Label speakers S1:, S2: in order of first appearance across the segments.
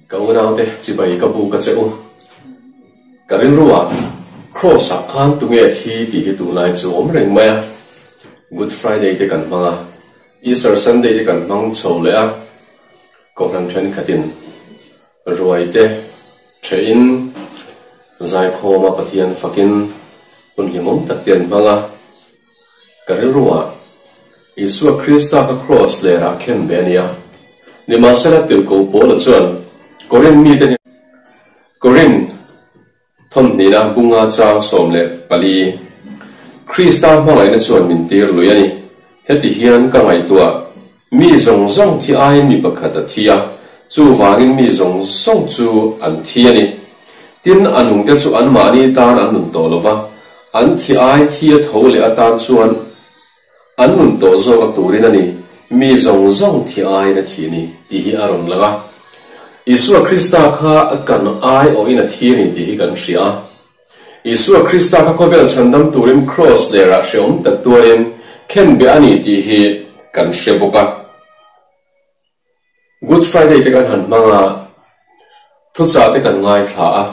S1: Kau nào thế chỉ bày các bu các chỗ cái rừng ruộng cross khan tung nghe thì cái tụ này chỗ ông rèn mày Good Friday thì cần mang Easter Sunday thì cần mang chầu lẽ công năng chân khát tin rồi thế train giải kho mà bắt hiện fakin un cái mong tắc tiền mang cái rừng ruộng Isu Christa ka cross le ra khen benia ni ma sala til ko pol chuan Korin mi te Korin thom ni na bunga cha som le pali Christa ma lai na chuan min tir lu yani heti hian ka ngai tua mi zong zong thi ai mi pakhat a thia chu wangin mi zong zong chu an thi ani tin anung te chu an ma ni tan an nun to lova an thi ai thia tho le atan chuan an nun to zo ka turin ani mi zong zong thi ai na thi ni ti hi aron laga Isu Krista kha kan ai o ina thi ni ti hi kan ria Isu Krista kha ko vel chandam turim cross le ra shom tak turin khen be ani ti hi kan sheboka Good Friday te kan han manga thu cha te kan ngai tha a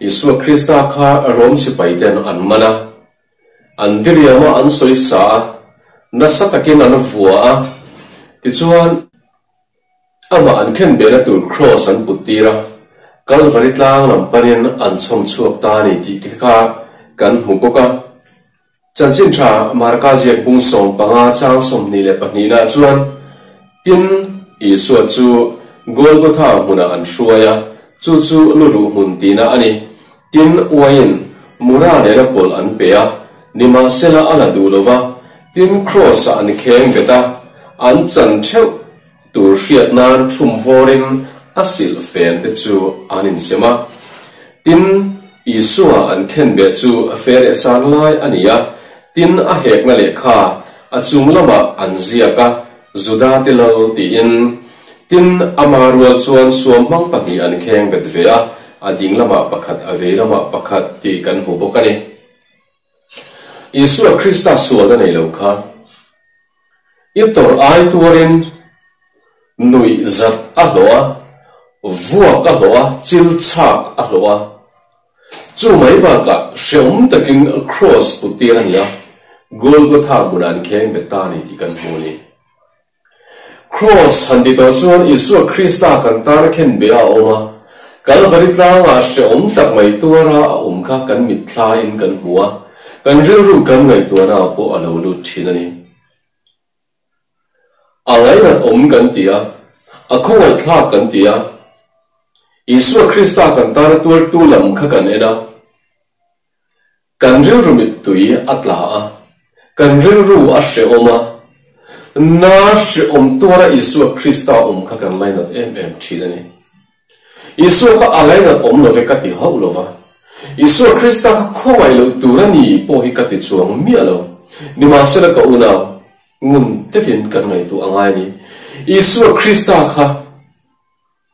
S1: Isu Krista kha rom si pai ten an mana an diriama an soi sa nasa takin an vua ti chuan ama an khen bela tur cross an putira Calvary tlang lampanin an chom chuak ta ni ti kha kan huboka chanchin tha marka je bung som panga chang som ni le panina chuan tin Isu chu Golgotha huna an shuaya chu lulu hun tina ani tin wain mura le la pol an pea nima sela ala dulova tin cross an kheng beta an chan theu tur hriat nan thum vorin asil fen te chu anin sema tin Isua an khen be chu affair esan lai ania tin a hek na le kha a chung lama an ziaka zuda te lo ti in tin amarwal chuan suam mang pahni an kheng bet vea ading lama pakhat ave lama pakhat ti kan hu bokani Isua Krista sual nei lo kha itor ai tuarin nui zat a hloa vuak a hloa chil chak a hloa chu mai ba ka shom takin cross putir ania Golgotha munan kheng betani ti kan huni cross handi to chuan Isu Krista kan tar khen be a oma Calvary tlanga shom tak mai tuara kha kan mit thla in kan huwa kan ru kan ngai tuana po alo lu thinani alai nat kan tia akhoi thla kan tia Isu Krista kan tar tur tu lam kha kan eda kan ru mit tui atla a kan ru a she oma na she tuara Isu Krista kha kan lai nat em thidani Isu kha alai nat lo ve ka ti haulova Isu Krista kha khoi lo turani po hi ka ti chuang mi alo ni ma sela ka una ngun te fin kan ngai tu angai ni Isu Krista kha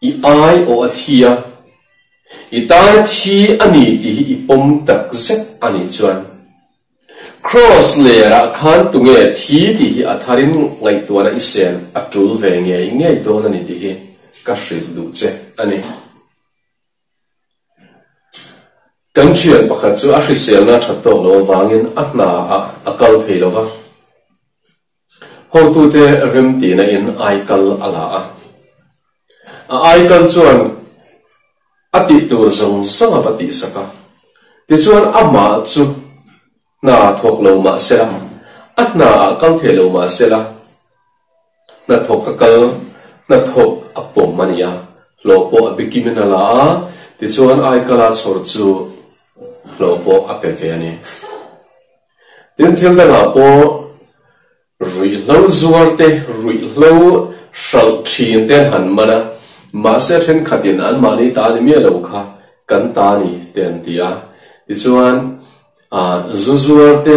S1: I ai o athia I ta thi ani ti hi pom tak zet ani chuan cross lera khan tu nge thi ti hi atharin ngai tu na isen atul ve nge to na ni ti hi ka hril du che ani kan thian pakhat chu a hrisel na thatto lo wangin atna a kal theilova ho tu te rem ti na in ai kal ala ai kal chuan ati tur zong sanga vati saka ti chuan ama chu na thok lo ma sela atna kal the lo ma sela na thok ka kal na thok apom mania lo po abikimena la ti chuan ai kala chhor chu lo po apeve ani tin thil da po rui lo zuarte rui lo shal thin ten han mana ma se then khatin an mani ta ni mi lo kha kan ta ni ten tia ti chuan zu zuarte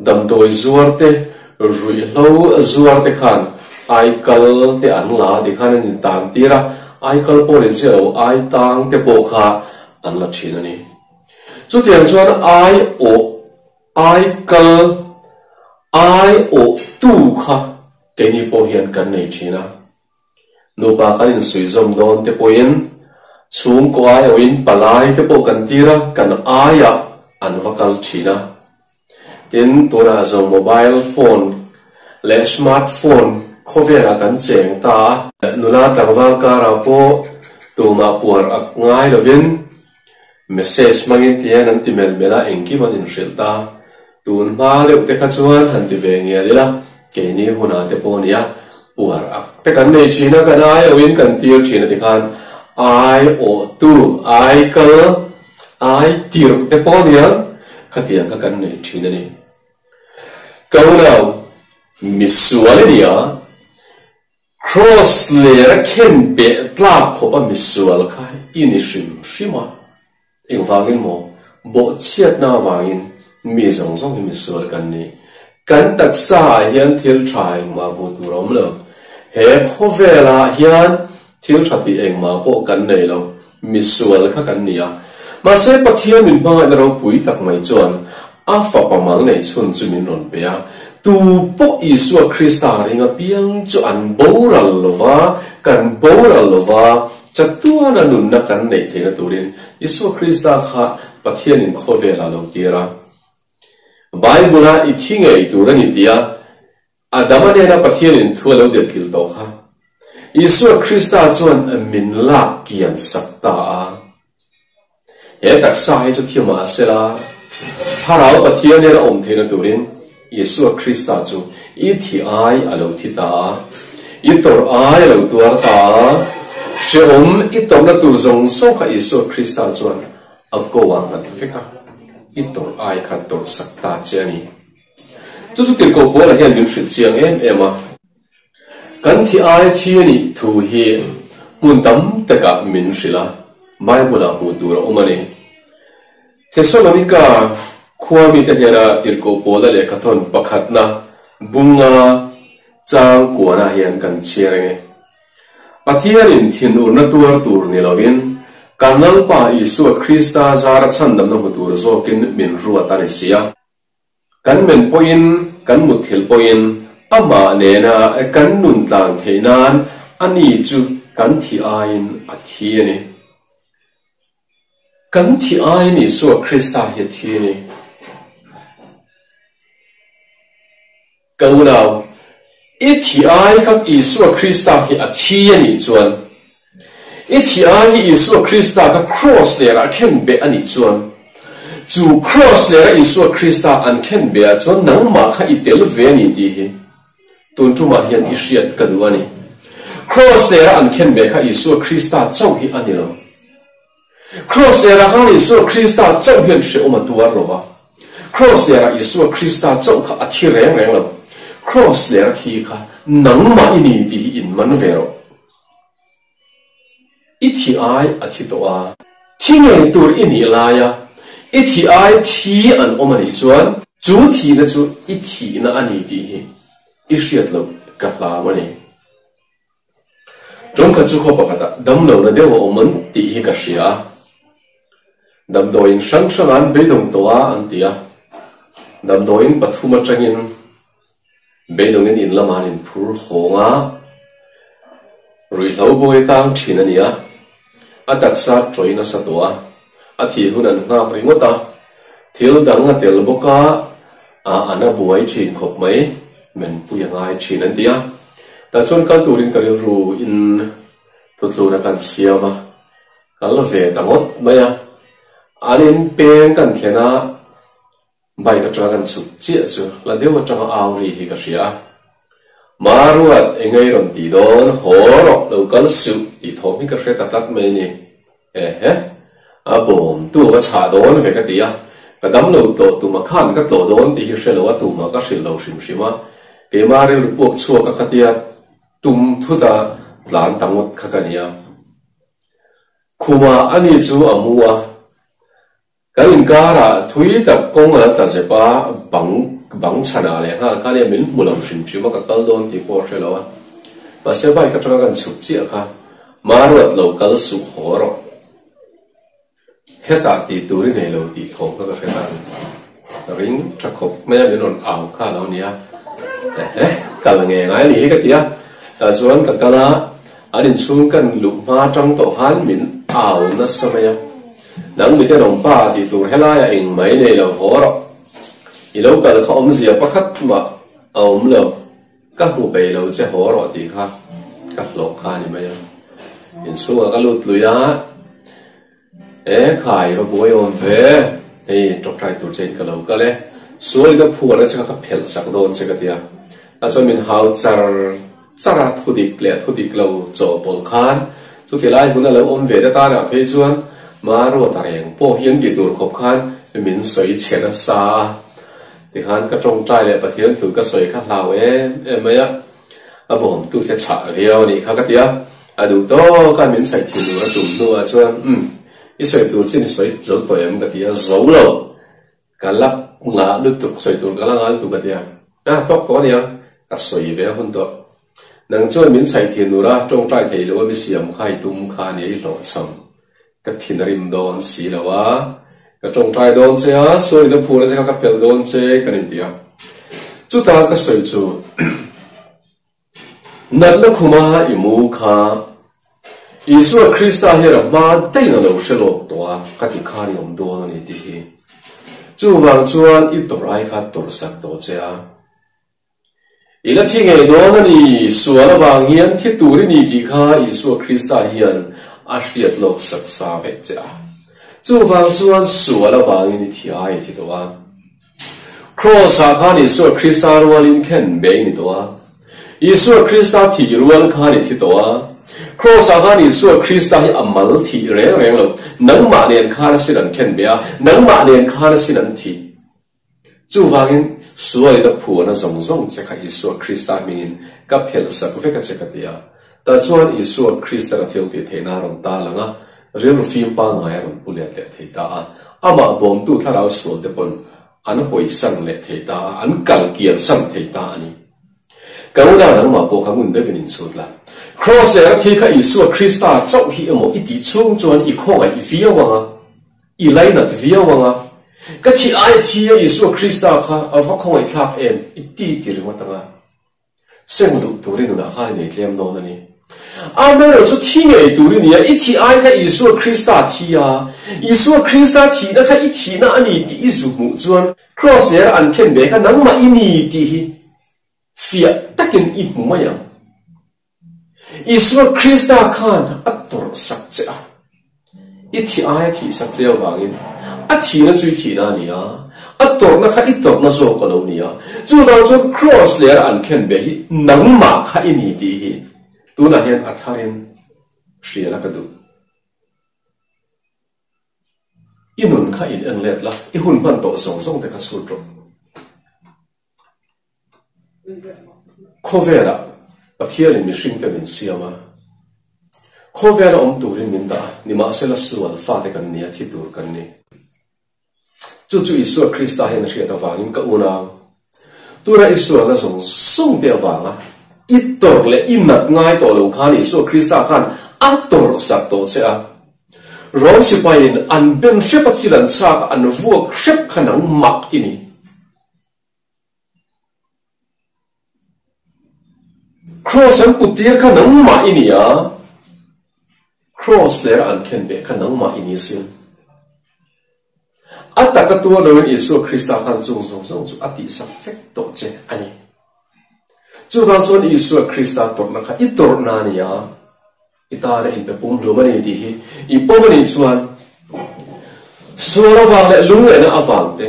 S1: dam doi zuarte rui lo zuarte khan ai kal te an la de khan ni tan tira ai kal po ni chelo ai tang te po kha an la thina ni chu tiang chuan ai kal ai o tu kha ke ni po hian kan nei thina nu pa kan in sui zom don te poin chung ko ai o in palai te po kan tira kan aya an vakal thina tin tura zo mobile phone le smartphone khovela kan cheng ta nula tangwal ka ra po tuma puar ak ngai lovin message mangin tian an timel mela engki man in rilta tun ma le te kha chuan han ti ve nge lila ke ni huna te po nia puar ak te kan nei china kan ai o in kan tir china ti khan ai o tu ai kal ai tir te po nia khatiang ka kan nei china ni kaunau misualenia cross layer khen be tla khopa misual kha ini shima engwangin mo bo chiat na wangin mi zong zong misual kan ni kan taksa hian thil thai ma bu turom lo he khovela hian thil thati eng ma po kan nei lo misual kha kan nia ma se pathian min banga na ro pui tak mai chuan a fa pamang nei chun chumin ron pe a tu po Isu Krista ringa piang chu an boral lova kan boral lova chatua na nun na kan nei thena turin Isu Krista kha pathian in khovela lo tira Bible i thingei turani tia adamane na pathian in thualo de kil to kha Isu Krista chuan min la kian sakta a he taksa he chu thima sela harau pathian ne om thena turin Isu Krista chu i thi ai alo thita i tor ai lo tuar ta she i tor na tu zong so kha Isu Krista chuan ako wang kan fika i tor ai kha tor sakta chani tu chu tir ko bola hian min shil chiang ema kan thi ai thi ni thu hi mun tam taka min shila Bible hu tur omani Thessalonica Kuami tehera tirko pola le kathon pakhatna bunga chang kuana hian kan cherenge pathianin thin urna tur tur ni lovin kanal pa Isu Krista zara chandam na hutur zokin min ruwa tarisia kan men poin kan muthil poin ama nena kan nun tlang theinan ani chu kan thi ain athiani kan thi ain Isu Krista hi thiani Kaunau ithi ai khak Isu Krista hi athia ni chuan ithi ai hi Isu Krista ka cross lera khen be ani chuan chu cross lera Isu Krista an khen be a chuan nangma kha itel ve ni ti hi tuntuma hian ishiat kaduani cross lera an khen be kha Isu Krista chau hi ani lo cross lera kha Isu Krista chau hian she oma tuar lova cross lera Isu Krista chau kha athi reng reng lo cross lera thi kha nangma ini ti in man vero ithi ai athi to a thinge tur ini laya ithi ai thi an omani chuan chu thi na chu ithi na ani ti hi ishiat lo kapla wani jong kha chu kho pakata dam lo na dewa oman ti hi ka shia dam doin sang sangan bedong towa an tia dam doin pathuma changin bedongin in lamanin phur khonga rui hlo boy tang thinania ataksa choina satwa athi hunan ngak ringota thil dang a tel boka a ana buai chin khop mai men puyangai chinan dia ta chon kal turin kal ru in tutluna kan siama kal ve tangot maya anin pen kan thena bai ka tragan chu chi chu la dewa tanga awri hi ka ria maruat engai ron ti don horo local su ti thomi ka hre tatak me ni a bom tu wa cha don ve ka tia ka dam lo to tu ma khan ka to don ti hi hre lo tu ma ka hril lo shim shima ke mare ru pok chu ka khatia tum thu da tlan tangot kha ka nia khuma ani chu amua Kain kara thui tak kong ala ta sepa bang chana le ha ka le min mulam shin chima ka kal don ti ko shelo ba se bai ka tra kan chuk chi kha maruat lo kal su khoro hết cả tỷ tuổi này lâu tỷ khổ các cái ta ring chắc khổ mấy bên còn ảo khá lâu nia cả là nghe ngay đi cái kia chuan cả là anh đến xuống cần lục ma trong tổ hán mình ảo nó sao vậy nắng bị cái đồng ba tỷ tuổi hết lại anh mấy này là khó rồi thì lâu cả là không gì bắt khách mà ông lâu các bộ bề lâu sẽ khó rồi thì khác các lộc khác như vậy đến xuống cái lụt lùi á khai cái bùi ôm về thì trọc trai tụi trên cái lâu cái này số cái phù nó sẽ các phèn sắc đồn sẽ cái gì cho mình hào chara thu địch lâu cho bol khan số thì lại cũng là lâu ôm về đó ta là phê chuan mà rồi ta rằng po hiến gì tụi khop khan mình sấy chén nó xa thì khan cái trong trai lại bát hiến thử cái sấy khác lao em mấy á bom tu sẽ chả hiểu này khác cái gì đủ to cái mình sấy thì nó đủ nữa chuan cái sấy tụi trên sấy dấu tuổi em cái gì dấu lâu cái lắp ngã được tục sấy tụi cái ngã tụi cái gì tóc có gì cái sấy về hơn đó nang chuan min chai thian nura tong trai thei lo mi siam khai tum kha nei lo cham ka thin rim don si lawa ka tong trai don che a soi da phula che ka pel don che ka nin tia chu ta ka soi chu nan da khuma imu kha Isu Krista hera ma dei na lo shelo to a ka ti kha ri om do ni ti hi chu wang chuan I torai kha tor sak to che a ila thi nge do na ni suala wang hian thi turi ni ki kha Isu Krista hian a hriat lo sak sa ve cha chu wang chuan suala wang ni thi ai thi to a cross a kha ni Isu Krista rualin khen be ni to a Isu Krista thi rual kha ni thi to a cross a kha ni Isu Krista hi amal thi reng lo nang ma nen kha na sinan khen be a nang ma nen kha na sinan thi chu wangin suai da phu na zong che kha Isu Krista mingin ka phel sak ve ka che ka tia ta chuan Isu Krista ra thil ti theina ron ta langa rel fim pa ngai ron pulia le thei ta ama bom tu tharau sol de pon an hoi sang le thei ta an kal kian sang thei ta ani kauna nang ma po khamun de vinin chutla cross le thi kha Isu Krista chau hi emo iti chung chuan I khonga I via wanga I laina via wanga ka thi ai thi Isu Krista kha ava khongai thak en iti tir watanga senglu turin na kha nei tlem no nani amero chu thi ngei turin ya I thi ai ka Isu Krista thi ya Isu Krista thi na kha I thi na ani ti izu mu chuan cross le an khen be ka nang ma ini ti hi fia takin I mu ma ya Isu Krista khan ator sak che a I thi ai thi sak che wangin a thi na chui thi na ni a ator na kha I tor na so ko lo ni a chu dang chu cross le an khen be hi nang ma kha ini ti hi tu na hian atharin shria la ka du inun kha in ang let la I hun ban to song te kha sur tro khovela pathian mi shing te min siama khovela turin min da ni ma sela sual fa te kan ni a thi tur kan ni chu Isu Krista hian hria ta wangin ka una tura Isu la song te wanga I tor le I nat ngai to lo khan Isu Krista khan a tor sak to che a rom si pain an ben shepa chilan chak an vuak shep khanang mak ini cross an putia khanang ma ini a cross le an khen be khanang ma ini sin ataka tua lo Isu Krista khan chung chu ati sak fek to che ani chu wang chuan Isu Krista tor na kha I tor na ni a itara in pe pum lo mani ti hi I pomani chuan sura wang le lung le na awang te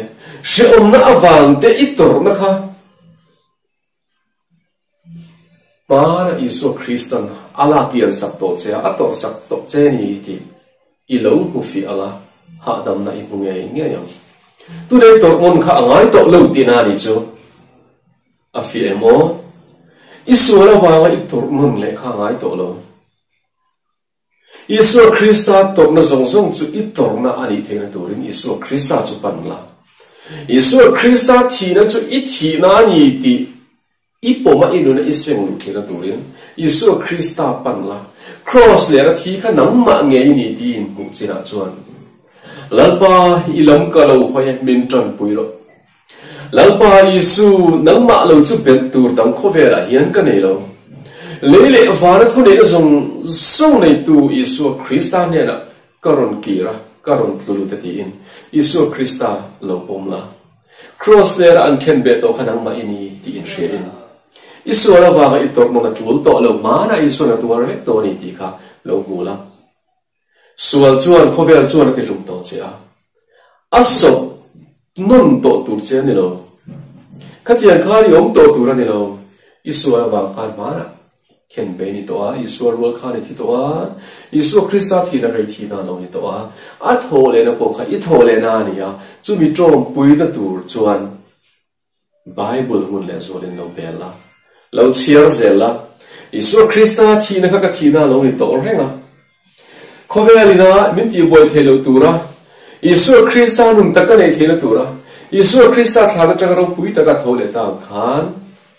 S1: she om na awang te I tor na kha para Isu Kristan ala kian sak to che ator sak to che ni ti I lo hu fi ala ha dam na I hu nge yang tu nei tor mon kha angai to lo ti na ni chu a fi emo Isu la wanga I tor mon le kha ngai to lo Isu Krista tor na zong chu I tor na ani the na turin Isu Krista chu pan la Isu Krista thi na chu I thi na ni ti I poma inu na iseng lu the na turin Isu Krista pan la cross le na thi kha nang ma nge ni ti mu china chuan lalpa ilam ka lo khoya min tron puiro lalpa isu nang ma lo chu bel tur dang khovela hian ka nei lo lele avara thune zong song nei tu isu Krista ne na karon kira karon tulu tati in isu Krista lo pomla cross there an ken be to khanang ma ini ti in she in isu la wa ga itok mo na chul to lo ma na isu na tuar vek to ni ti kha lo mula sual chuan khovel chuan ti lum to che a aso non to tur che ni lo khatian khari om to tur ani lo isu la wa kan ma na ken be ni to a isu wal khani ti to a isu Krista thi na rei thi na lo ni to a tho le na po kha I tho le na ni ya chu mi trom pui na tur chuan Bible mun le zo le no bela lo chiar zela isu Krista thi na ka thi na lo ni to renga khovelina min ti boy thelo tura isu Krista nung taka nei thena tura isu Krista thana taka ro pui taka thole ta khan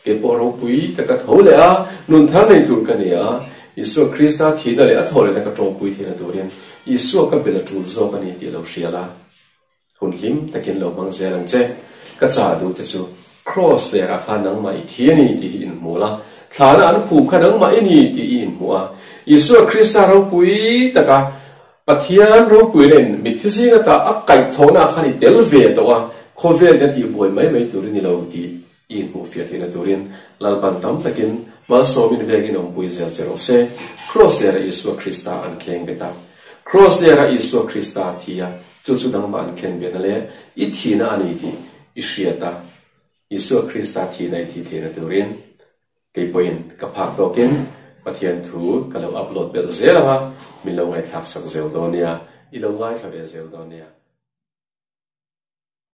S1: ke poro pui taka thole a nun than nei tur ka ne a isu Krista thina le a thole taka tro pui thena turin isu ka bela tul zo ka ni ti lo shiala hun him takin lo mang zelang che ka cha du te chu cross le ra khan nang mai thiani ti in mula thana an phu khan nang mai ni ti in muwa isu Krista ro pui taka pathian ro pui len mi thisinga ta akai thona khani tel ve to a khovel ga ti boy mai turin ni lo ti in mu fia thina turin lalpan tam takin mal so min vegin om pui zel zero se cross there isu Krista an keng beta cross there isu Krista thia chu chu dang man ken be na le I thina ani ti I hriata isu Krista thina ti thina turin ke point ka phak to ken pathian thu kalau upload bel zela mi lo ngai thak sak zel donia I lo ngai thabe zel donia